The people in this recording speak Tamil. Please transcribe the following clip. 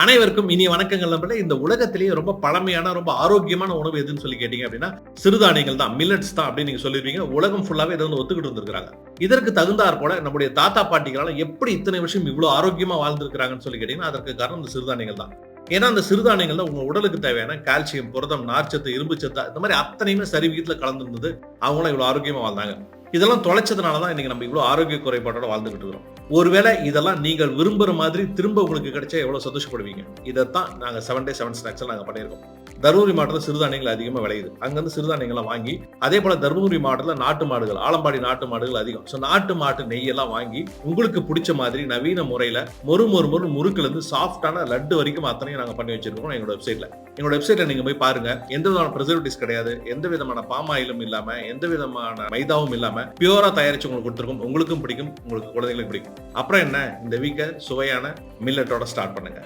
அனைவருக்கும் இனிய வணக்கங்கள் நண்பர்களே. இந்த உலகத்திலேயே ரொம்ப பழமையான ரொம்ப ஆரோக்கியமான உணவு எதுன்னு சொல்லி கேட்டீங்க அப்படின்னா சிறுதானியங்கள் தான், மில்லட்ஸ் தான் அப்படின்னு நீங்க சொல்லிருவீங்க. உலகம் ஃபுல்லாவே இதை வந்து ஒத்துக்கிட்டு இருந்திருக்காங்க. இதற்கு தகுந்தாற் போல நம்முடைய தாத்தா பாட்டிகளால எப்படி இத்தனை வருஷம் இவ்வளவு ஆரோக்கியமா வாழ்ந்திருக்கிறாங்கன்னு சொல்லி கேட்டீங்கன்னா அதற்கு காரணம் இந்த சிறுதானியங்கள் தான். ஏன்னா அந்த சிறுதானியங்கள் தான் உங்க உடலுக்கு தேவையான கால்சியம், புரதம், நார்ச்சத்து, இரும்பு சத்து இந்த மாதிரி அத்தனையுமே சரி விகிதத்துல கலந்துருந்தது. அவங்களும் இவ்வளவு ஆரோக்கியமா வாழ்ந்தாங்க. இதெல்லாம் தொலைச்சதுனாலதான் இன்னைக்கு நம்ம இவ்வளவு ஆரோக்கிய குறைபாட்டோட வாழ்ந்துகிட்டு இருக்கிறோம். ஒருவேளை இதெல்லாம் நீங்கள் விரும்புற மாதிரி திரும்ப உங்களுக்கு கிடைச்சா எவ்வளவு சந்தோஷப்படுவீங்க. இதைத்தான் நாங்க 7 Day 7 Snacks நாங்க பண்ணியிருக்கோம். தருமபுரி மாவட்டத்தில் சிறுதானியங்கள் அதிகமா விளையுது. அங்கிருந்து சிறுதானியங்களை வாங்கி, அதே போல தருமபுரி மாவட்டத்தில் நாட்டு மாடுகள், ஆலம்பாடி நாட்டு மாடுகள் அதிகம். நாட்டு மாட்டு நெய்யெல்லாம் வாங்கி உங்களுக்கு பிடிச்ச மாதிரி நவீன முறையில மொறு முறுக்குல இருந்து சாஃப்டான லட்டு வரைக்கும் அத்தனையும் நாங்க பண்ணி வச்சிருக்கோம் எங்களோட வெப்சைட்ல. எங்களோட வெப்சைட்ல நீங்க போய் பாருங்க. எந்த விதமான ப்ரிசர்வேட்டிவ்ஸ் கிடையாது, எந்த விதமான பாம் ஆயிலும் இல்லாம, எந்த விதமான மைதாவும் இல்லாம பியூரா தயாரிச்சு உங்களுக்கு கொடுத்துருக்கோம். உங்களுக்கும் பிடிக்கும், உங்களுக்கு குழந்தைகளுக்கு பிடிக்கும். அப்புறம் என்ன, இந்த வீக்கை சுவையான மில்லட்டோட ஸ்டார்ட் பண்ணுங்க.